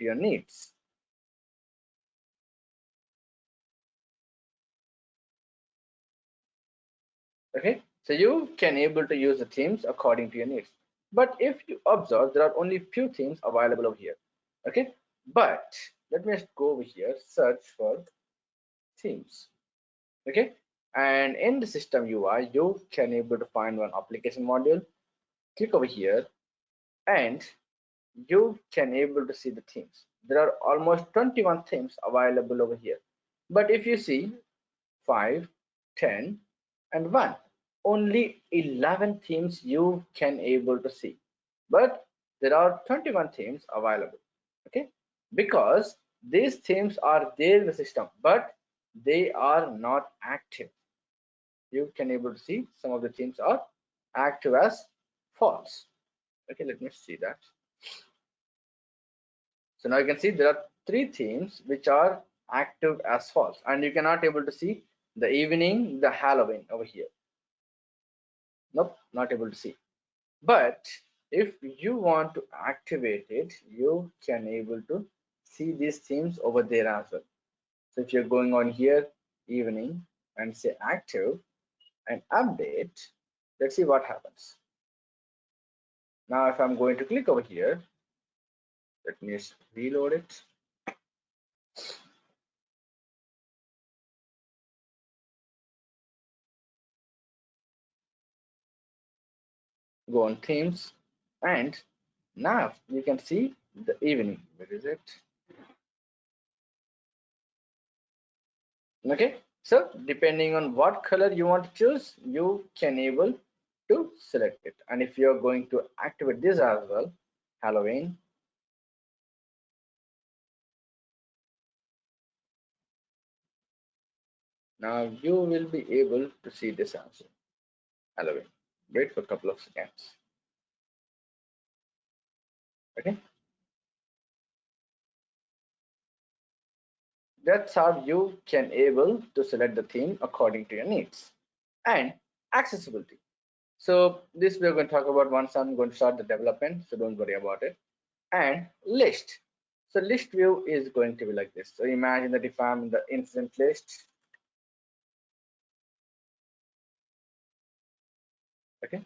to your needs. Okay, so you can able to use the themes according to your needs. But if you observe, there are only few themes available over here. Okay, but let me just go over here, search for themes. Okay, and in the system UI, you can able to find one application module. Click over here, and you can able to see the themes. There are almost 21 themes available over here. But if you see 5, 10, and 1, only 11 themes you can able to see. But there are 21 themes available. Okay, because these themes are there in the system, but they are not active. You can able to see some of the themes are active as false. Okay, let me see that. So now you can see there are 3 themes which are active as false, and you cannot able to see the evening, the Halloween over here. Nope, not able to see. But if you want to activate it, you can able to see these themes over there as well. So if you're going on here, evening, and say active and update, let's see what happens. Now if I'm going to click over here, let me just reload it. Go on themes, and now you can see the evening. Where is it? Okay, so depending on what color you want to choose, you can able to select it. And if you're going to activate this as well, Halloween, now you will be able to see this answer, Halloween. Wait for a couple of seconds. Okay, that's how you can able to select the theme according to your needs. And accessibility. So this we're going to talk about once I'm going to start the development, so don't worry about it. And list. So list view is going to be like this. So imagine that if I'm in the incident list, okay,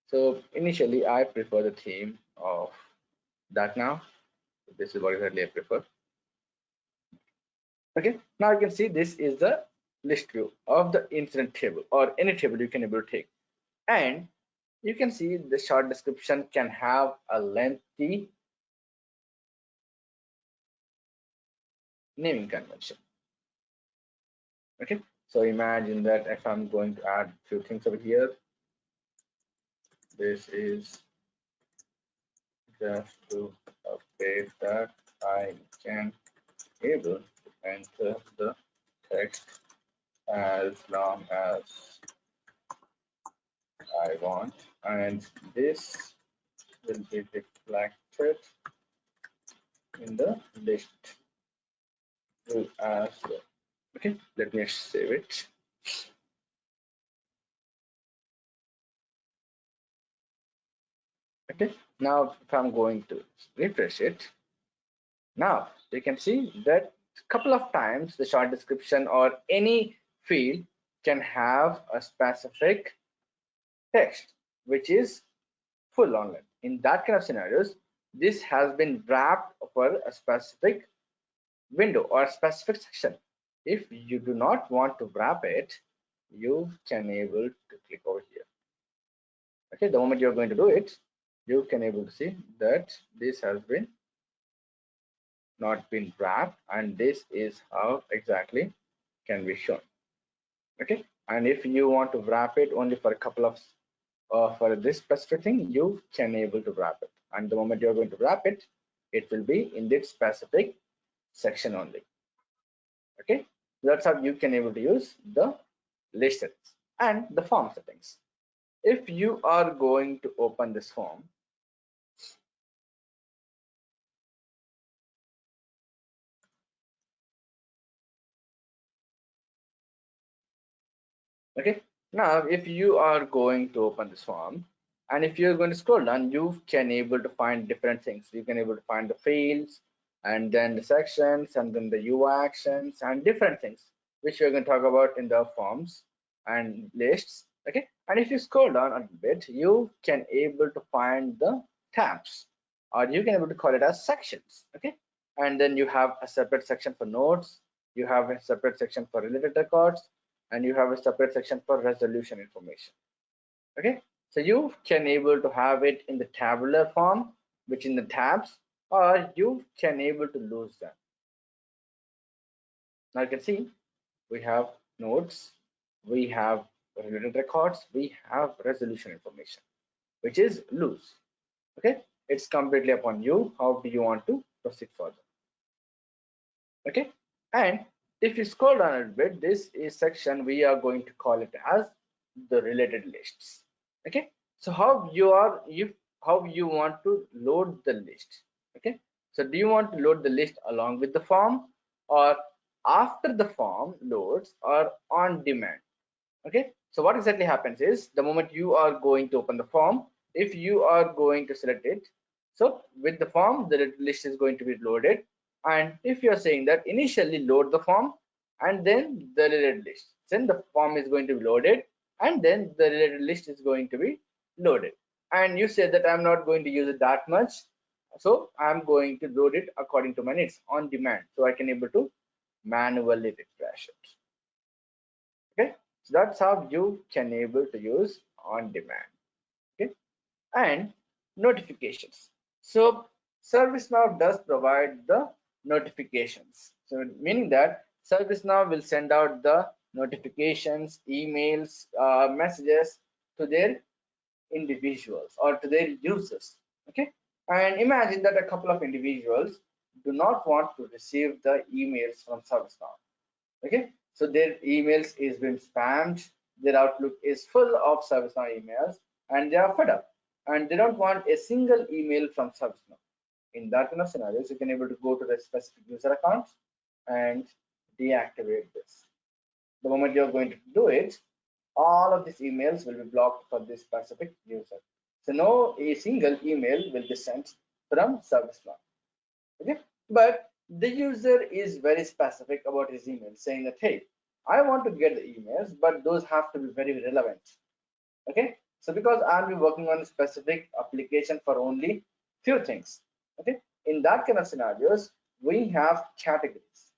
so initially I prefer the theme of that. Now this is what exactly I prefer. Okay, now you can see this is the list view of the incident table, or any table you can able to take. And you can see the short description can have a lengthy naming convention. Okay, so imagine that if I'm going to add a few things over here, this is just to update that I can able to enter the text as long as I want, and this will be reflected in the list view as well. Okay, let me save it. Okay, now if I'm going to refresh it, now you can see that a couple of times the short description or any field can have a specific text which is full online. In that kind of scenarios, this has been wrapped for a specific window or a specific section. If you do not want to wrap it, you can able to click over here. Okay, the moment you're going to do it, you can able to see that this has been not been wrapped, and this is how exactly can be shown. Okay, and if you want to wrap it only for a couple of for this specific thing, you can able to wrap it, and the moment you're going to wrap it, it will be in this specific section only. Okay, that's how you can able to use the list settings and the form settings. If you are going to open this form, okay, now if you are going to open this form, and if you're going to scroll down, you can able to find different things. You can able to find the fields, and then the sections, and then the UI actions, and different things, which we're going to talk about in the forms and lists. Okay, and if you scroll down a bit, you can able to find the tabs, or you can able to call it as sections. Okay, and then you have a separate section for notes, you have a separate section for related records, and you have a separate section for resolution information. Okay, so you can able to have it in the tabular form, which in the tabs, or you can able to lose them. Now you can see we have notes, we have related records, we have resolution information, which is loose. Okay, it's completely upon you. How do you want to proceed further? Okay, and if you scroll down a bit, this is section we are going to call it as the related lists. Okay, so how you want to load the list? Okay, so do you want to load the list along with the form, or after the form loads, or on demand? Okay, so what exactly happens is, the moment you are going to open the form, if you are going to select it, so with the form the list is going to be loaded, and if you are saying that initially load the form and then the related list, then the form is going to be loaded and then the related list is going to be loaded, and you say that I'm not going to use it that much, so I'm going to load it according to my needs on demand, so I can able to manually refresh it. Okay, so that's how you can able to use on demand. Okay, and notifications. So ServiceNow does provide the notifications, so meaning that ServiceNow will send out the notifications, emails, messages to their individuals or to their users. Okay, and imagine that a couple of individuals do not want to receive the emails from ServiceNow. Okay, so their emails is being spammed, their outlook is full of ServiceNow emails, and they are fed up and they don't want a single email from ServiceNow. In that kind of scenarios, you can able to go to the specific user accounts and deactivate this. The moment you're going to do it, all of these emails will be blocked for this specific user, so no a single email will be sent from ServiceNow. Okay, but the user is very specific about his email, saying that, hey, I want to get the emails, but those have to be very relevant. Okay, so because I'll be working on a specific application for only few things. Okay, in that kind of scenarios, we have categories,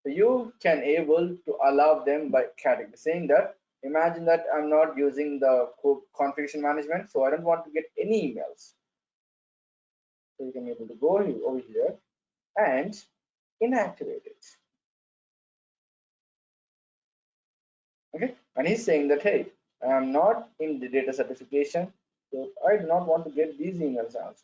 so you can able to allow them by category, saying that, imagine that I'm not using the configuration management, so I don't want to get any emails, so you can able to go over here and inactivate it. Okay, and he's saying that, hey, I am not in the data certification, so I do not want to get these emails also.